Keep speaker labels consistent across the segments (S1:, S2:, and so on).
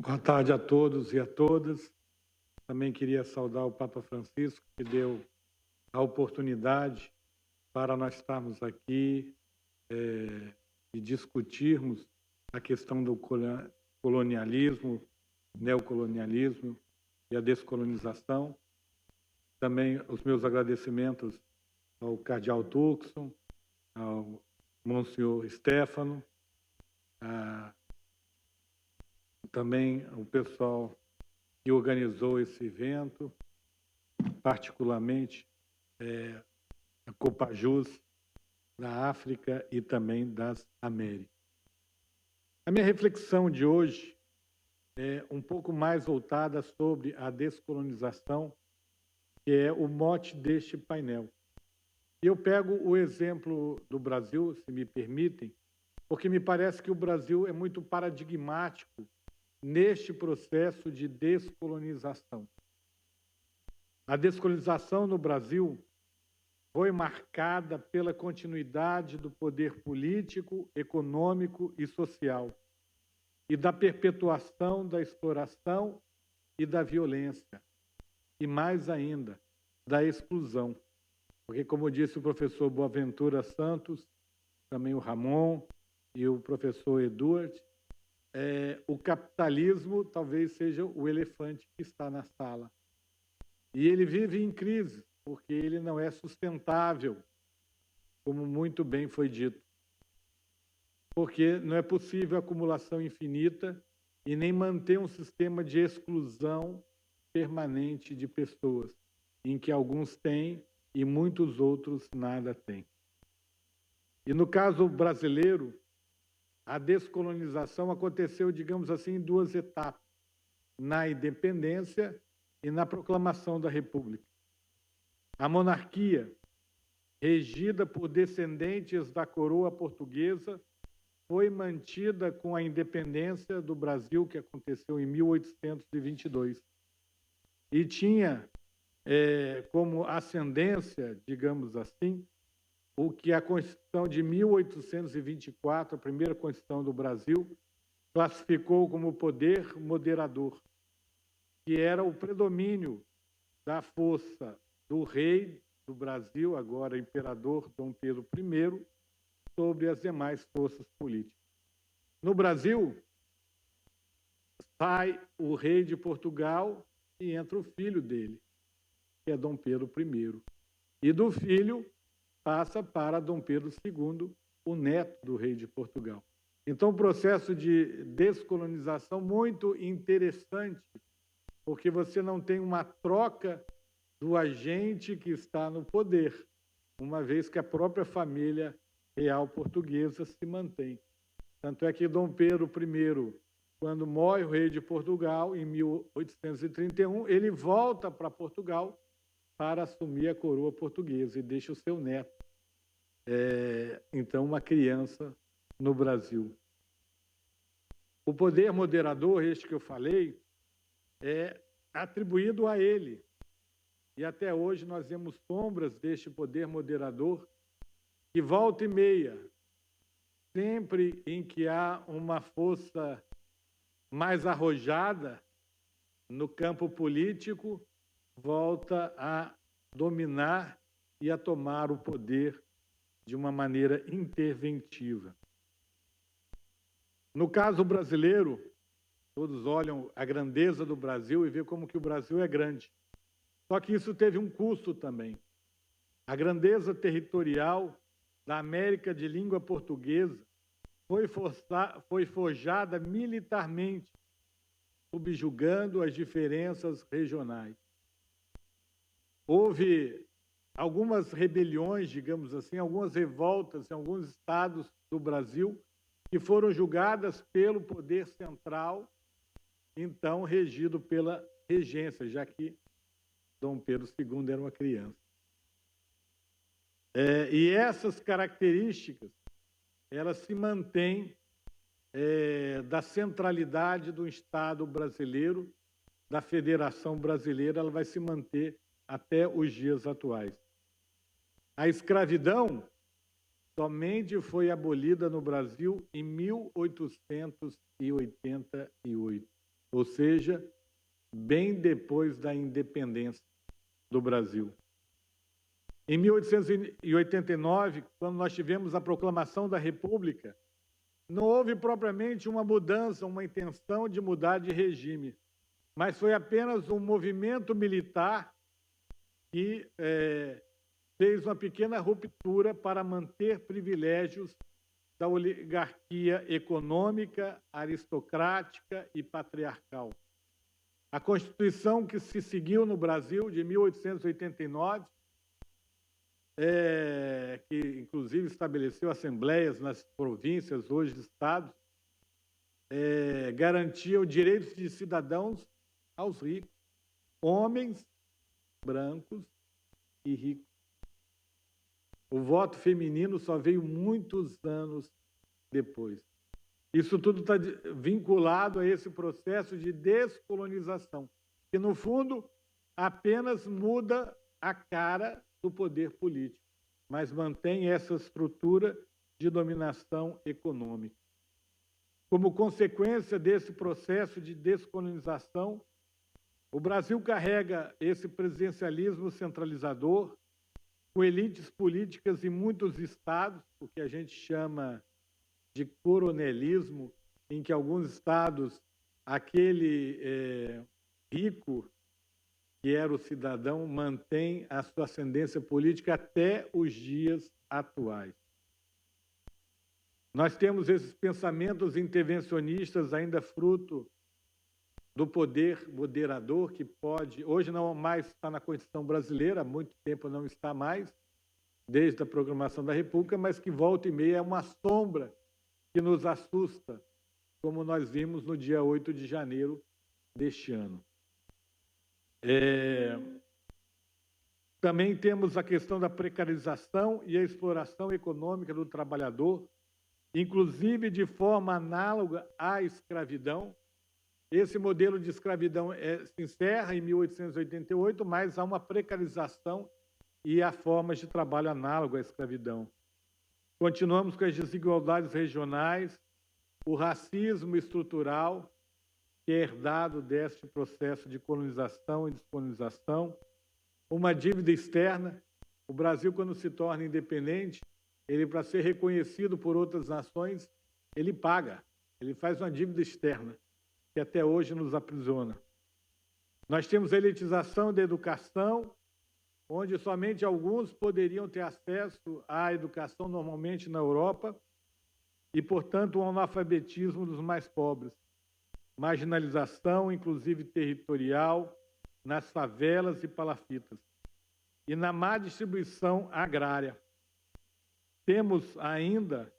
S1: Boa tarde a todos e a todas. Também queria saudar o Papa Francisco, que deu a oportunidade para nós estarmos aqui e discutirmos a questão do colonialismo, neocolonialismo e a descolonização. Também os meus agradecimentos ao Cardeal Turkson, ao Monsenhor Stefano, também o pessoal que organizou esse evento, particularmente a Copajus da África e também das Américas. A minha reflexão de hoje é um pouco mais voltada sobre a descolonização, que é o mote deste painel. E eu pego o exemplo do Brasil, se me permitem, porque me parece que o Brasil é muito paradigmático neste processo de descolonização. A descolonização no Brasil foi marcada pela continuidade do poder político, econômico e social, e da perpetuação da exploração e da violência, e mais ainda, da exclusão. Porque, como disse o professor Boaventura Santos, também o Ramon e o professor Eduard, o capitalismo talvez seja o elefante que está na sala. E ele vive em crise, porque ele não é sustentável, como muito bem foi dito. Porque não é possível acumulação infinita e nem manter um sistema de exclusão permanente de pessoas, em que alguns têm e muitos outros nada têm. E no caso brasileiro, a descolonização aconteceu, digamos assim, em duas etapas, na independência e na proclamação da República. A monarquia, regida por descendentes da coroa portuguesa, foi mantida com a independência do Brasil, que aconteceu em 1822. E tinha como ascendência, digamos assim, o que a Constituição de 1824, a primeira Constituição do Brasil, classificou como poder moderador, que era o predomínio da força do rei do Brasil, agora imperador Dom Pedro I, sobre as demais forças políticas. No Brasil, sai o rei de Portugal e entra o filho dele, que é Dom Pedro I. E do filho passa para Dom Pedro II, o neto do rei de Portugal. Então, um processo de descolonização muito interessante, porque você não tem uma troca do agente que está no poder, uma vez que a própria família real portuguesa se mantém. Tanto é que Dom Pedro I, quando morre o rei de Portugal, em 1831, ele volta para Portugal para assumir a coroa portuguesa e deixa o seu neto, então uma criança no Brasil. O poder moderador, este que eu falei, é atribuído a ele. E até hoje nós vemos sombras deste poder moderador que volta e meia, sempre em que há uma força mais arrojada no campo político, volta a dominar e a tomar o poder de uma maneira interventiva. No caso brasileiro, todos olham a grandeza do Brasil e vê como que o Brasil é grande. Só que isso teve um custo também. A grandeza territorial da América de língua portuguesa foi forjada militarmente, subjugando as diferenças regionais. Houve algumas rebeliões, digamos assim, algumas revoltas em alguns estados do Brasil que foram julgadas pelo poder central, então regido pela regência, já que Dom Pedro II era uma criança. E essas características, elas se mantêm da centralidade do Estado brasileiro, da Federação Brasileira, ela vai se manter até os dias atuais. A escravidão somente foi abolida no Brasil em 1888. ou seja, bem depois da independência do Brasil. Em 1889, quando nós tivemos a proclamação da República, não houve propriamente uma mudança, uma intenção de mudar de regime, mas foi apenas um movimento militar que fez uma pequena ruptura para manter privilégios da oligarquia econômica, aristocrática e patriarcal. A Constituição que se seguiu no Brasil, de 1889, que inclusive estabeleceu assembleias nas províncias, hoje estados, garantia os direitos de cidadãos aos ricos, homens, brancos e ricos. O voto feminino só veio muitos anos depois. Isso tudo está vinculado a esse processo de descolonização, que, no fundo, apenas muda a cara do poder político, mas mantém essa estrutura de dominação econômica. Como consequência desse processo de descolonização, o Brasil carrega esse presidencialismo centralizador, com elites políticas em muitos estados, o que a gente chama de coronelismo, em que alguns estados, aquele rico, que era o cidadão, mantém a sua ascendência política até os dias atuais. Nós temos esses pensamentos intervencionistas ainda fruto do poder moderador, que pode, hoje não mais está na Constituição brasileira, há muito tempo não está mais, desde a proclamação da República, mas que volta e meia é uma sombra que nos assusta, como nós vimos no dia 8 de janeiro deste ano. Também temos a questão da precarização e a exploração econômica do trabalhador, inclusive de forma análoga à escravidão. Esse modelo de escravidão se encerra em 1888, mas há uma precarização e há formas de trabalho análogo à escravidão. Continuamos com as desigualdades regionais, o racismo estrutural, que é herdado deste processo de colonização e descolonização, uma dívida externa. O Brasil, quando se torna independente, ele, para ser reconhecido por outras nações, ele paga, ele faz uma dívida externa, que até hoje nos aprisiona. Nós temos a elitização da educação, onde somente alguns poderiam ter acesso à educação, normalmente na Europa, e, portanto, o analfabetismo dos mais pobres. Marginalização, inclusive territorial, nas favelas e palafitas. E na má distribuição agrária. Temos ainda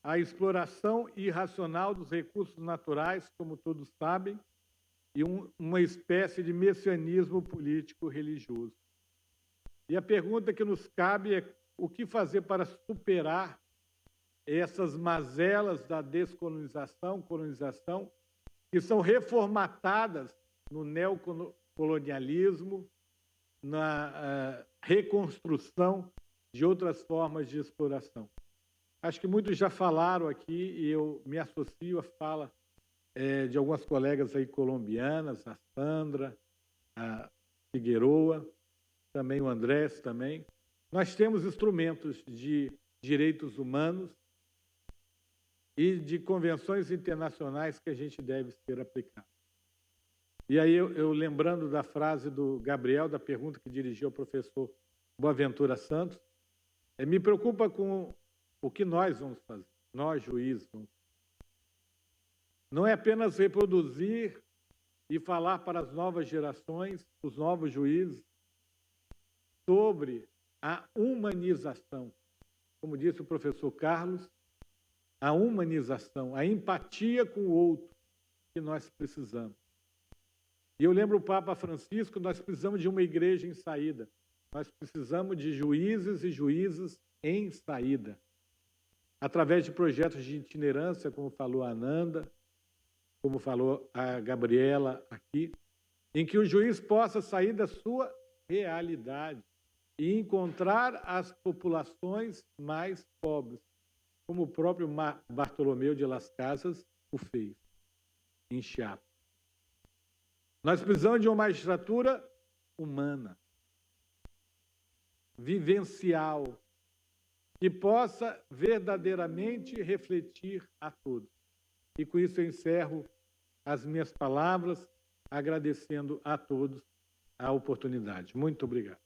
S1: a exploração irracional dos recursos naturais, como todos sabem, e uma espécie de messianismo político-religioso. E a pergunta que nos cabe é o que fazer para superar essas mazelas da descolonização, colonização, que são reformatadas no neocolonialismo, na reconstrução de outras formas de exploração. Acho que muitos já falaram aqui, e eu me associo à fala de algumas colegas aí colombianas, a Sandra, a Figueroa, também o Andrés também. Nós temos instrumentos de direitos humanos e de convenções internacionais que a gente deve ser aplicado. E aí, eu lembrando da frase do Gabriel, da pergunta que dirigiu ao professor Boaventura Santos, me preocupa com o que nós vamos fazer, nós juízes. Não é apenas reproduzir e falar para as novas gerações, os novos juízes, sobre a humanização. Como disse o professor Carlos, a humanização, a empatia com o outro que nós precisamos. E eu lembro o Papa Francisco, nós precisamos de uma igreja em saída. Nós precisamos de juízes e juízes em saída. Através de projetos de itinerância, como falou a Ananda, como falou a Gabriela aqui, em que o juiz possa sair da sua realidade e encontrar as populações mais pobres, como o próprio Bartolomeu de Las Casas o fez, em Chiapas. Nós precisamos de uma magistratura humana, vivencial, que possa verdadeiramente refletir a todos. E com isso eu encerro as minhas palavras, agradecendo a todos a oportunidade. Muito obrigado.